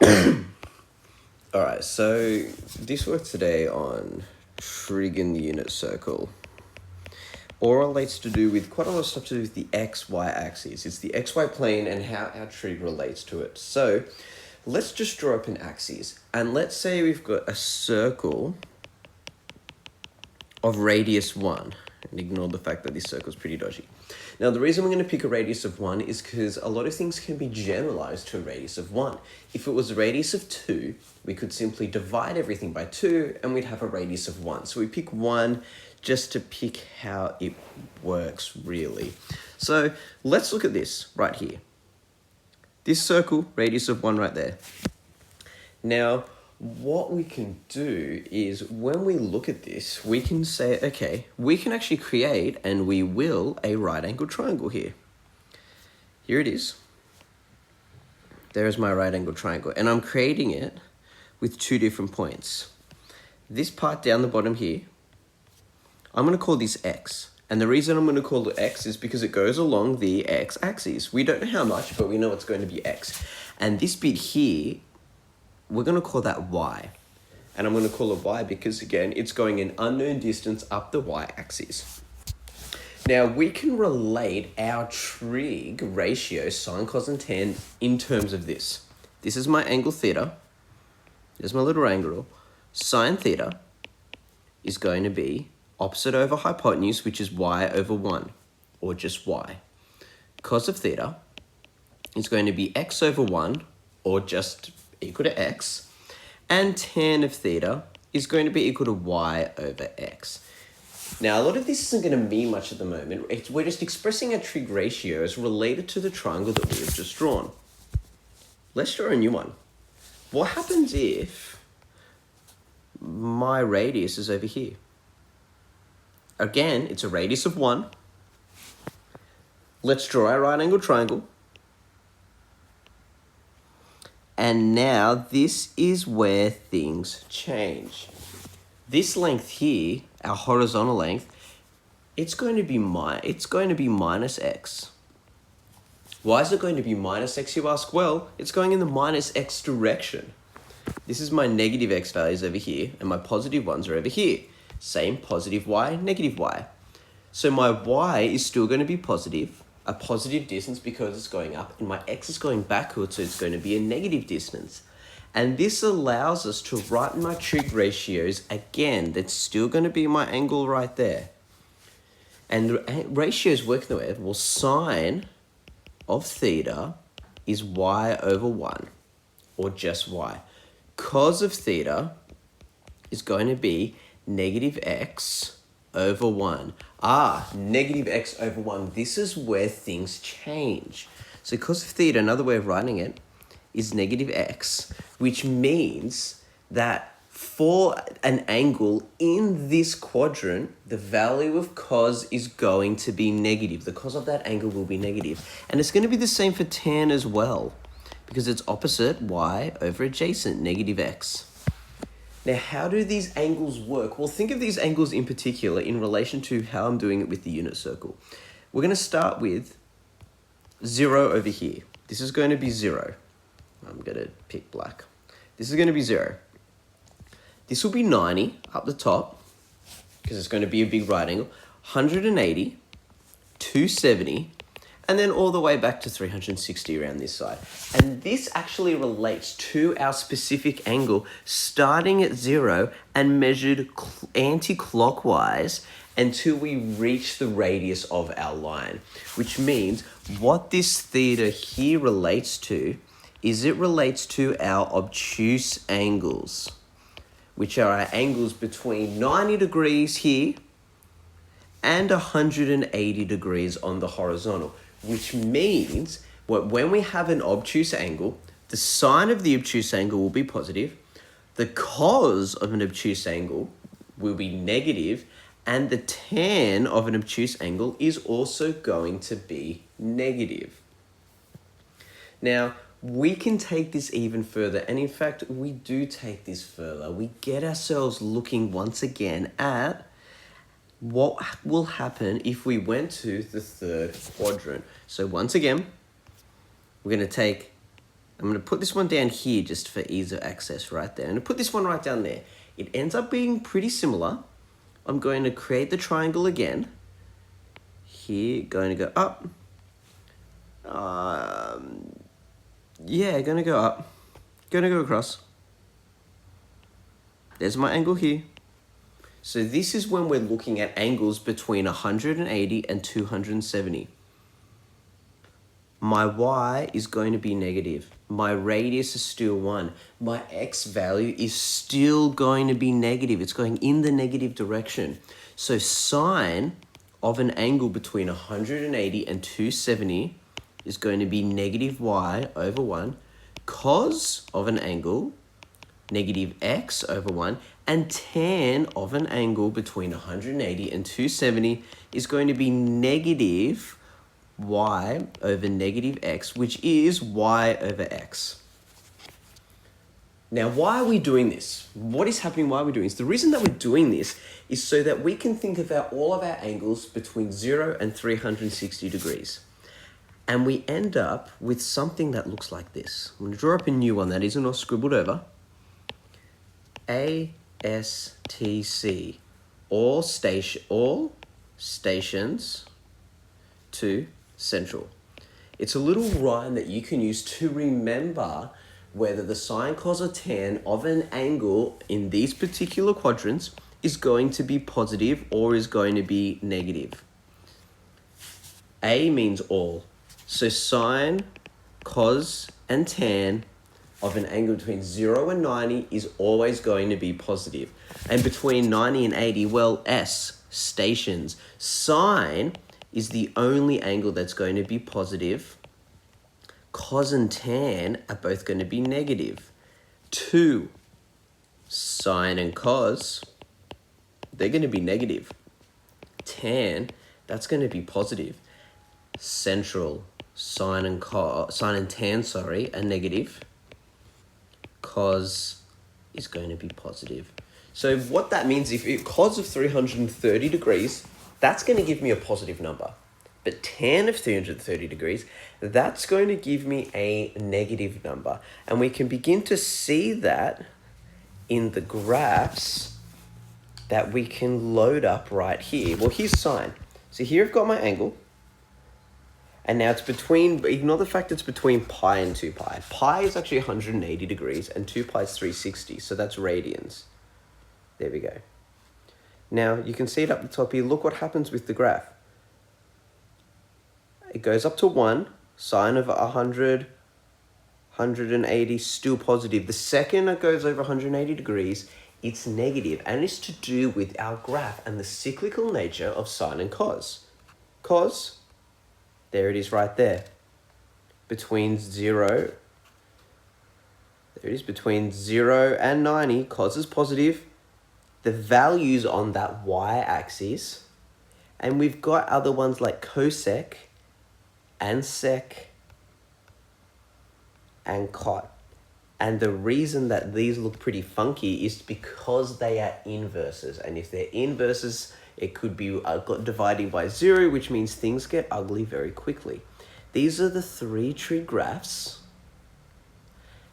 Alright, so this work today on trigging the unit circle all relates to do with quite a lot of stuff to do with the XY axis. It's the XY plane and how our trig relates to it. So let's just draw up an axis, and let's say we've got a circle of radius 1, and ignore the fact that this circle is pretty dodgy. Now, the reason we're going to pick a radius of 1 is because a lot of things can be generalized to a radius of 1. If it was a radius of 2, we could simply divide everything by 2 and we'd have a radius of 1. So we pick 1 just to pick how it works, really. So let's look at this right here. This circle, radius of 1 right there. Now, what we can do is when we look at this, we can say, okay, we can actually create, and we will, a right angle triangle here. Here it is. There's my right angle triangle, and I'm creating it with 2 different points. This part down the bottom here, I'm going to call this X. And the reason I'm going to call it X is because it goes along the X axis. We don't know how much, but we know it's going to be X. And this bit here, we're going to call that Y. And I'm going to call it Y because, again, it's going an unknown distance up the Y axis. Now, we can relate our trig ratio, sine, cos, and tan, in terms of this. This is my angle theta. There's my little angle. Sine theta is going to be opposite over hypotenuse, which is Y over 1, or just Y. Cos of theta is going to be X over 1, or just equal to X, and tan of theta is going to be equal to Y over X. Now, a lot of this isn't going to mean much at the moment. We're just expressing a trig ratio as related to the triangle that we have just drawn. Let's draw a new one. What happens if my radius is over here? Again, it's a radius of 1. Let's draw our right angle triangle. And now this is where things change. This length here, our horizontal length, it's going to be minus X. Why is it going to be minus X, you ask? Well, it's going in the minus X direction. This is my negative X values over here, and my positive ones are over here. Same, positive Y, negative Y. So my Y is still going to be positive, a positive distance because it's going up, and my X is going backwards, so it's going to be a negative distance. And this allows us to write my trig ratios again. That's still going to be my angle right there. And the ratios work the way, well, sine of theta is Y over 1, or just Y. Cos of theta is going to be negative X over 1. Negative X over 1. This is where things change. So cos of theta, another way of writing it, is negative X, which means that for an angle in this quadrant, the value of cos is going to be negative. The cos of that angle will be negative. And it's going to be the same for tan as well, because it's opposite Y over adjacent, negative X. Now, how do these angles work? Well, think of these angles in particular in relation to how I'm doing it with the unit circle. We're going to start with 0 over here. This is going to be 0. I'm going to pick black. This is going to be 0. This will be 90 up the top, because it's going to be a big right angle, 180, 270, and then all the way back to 360 around this side. And this actually relates to our specific angle starting at 0 and measured anti-clockwise until we reach the radius of our line, which means what this theta here relates to is it relates to our obtuse angles, which are our angles between 90 degrees here and 180 degrees on the horizontal, which means when we have an obtuse angle, the sine of the obtuse angle will be positive, the cos of an obtuse angle will be negative, and the tan of an obtuse angle is also going to be negative. Now, we can take this even further, and in fact, we do take this further. We get ourselves looking once again at what will happen if we went to the third quadrant. So once again, we're going to take I'm going to put this one down here just for ease of access right there. I'm going to put this one right down there. It ends up being pretty similar. I'm going to create the triangle again. Here, going to go up. Yeah, going to go up. Going to go across. There's my angle here. So this is when we're looking at angles between 180 and 270. My y is going to be negative. My radius is still 1. My x value is still going to be negative. It's going in the negative direction. So sine of an angle between 180 and 270 is going to be negative y over 1. Cos of an angle, negative x over 1. And tan of an angle between 180 and 270 is going to be negative y over negative x, which is y over x. Now, why are we doing this? What is happening? Why are we doing this? The reason that we're doing this is so that we can think about all of our angles between 0 and 360 degrees. And we end up with something that looks like this. I'm going to draw up a new one that isn't all scribbled over. ASTC, all stations to central. It's a little rhyme that you can use to remember whether the sine, cos, or tan of an angle in these particular quadrants is going to be positive or is going to be negative. A means all. So sine, cos, and tan of an angle between 0 and 90 is always going to be positive. And between 90 and 80, well, S, stations. Sine is the only angle that's going to be positive. Cos and tan are both going to be negative. 2, sine and cos, they're going to be negative. Tan, that's going to be positive. Central, sine and tan, are negative. Cos is going to be positive. So what that means, if cos of 330 degrees, that's going to give me a positive number. But tan of 330 degrees, that's going to give me a negative number. And we can begin to see that in the graphs that we can load up right here. Well, here's sine. So here I've got my angle. And now it's between, ignore the fact it's between pi and 2 pi. Pi is actually 180 degrees and 2 pi is 360. So that's radians. There we go. Now you can see it up the top here. Look what happens with the graph. It goes up to 1, sine of 100, 180, still positive. The second it goes over 180 degrees, it's negative, and it's to do with our graph and the cyclical nature of sine and cos. Cos, there it is right there. Between 0, there it is, between 0 and 90, cos is positive. The values on that y-axis, and we've got other ones like cosec, and sec, and cot. And the reason that these look pretty funky is because they are inverses. And if they're inverses, it could be dividing by 0, which means things get ugly very quickly. These are the 3 tree graphs.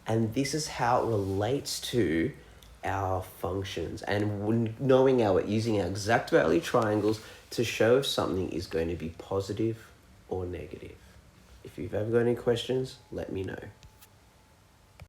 And this is how it relates to our functions. And knowing using our exact value triangles to show if something is going to be positive or negative. If you've ever got any questions, let me know.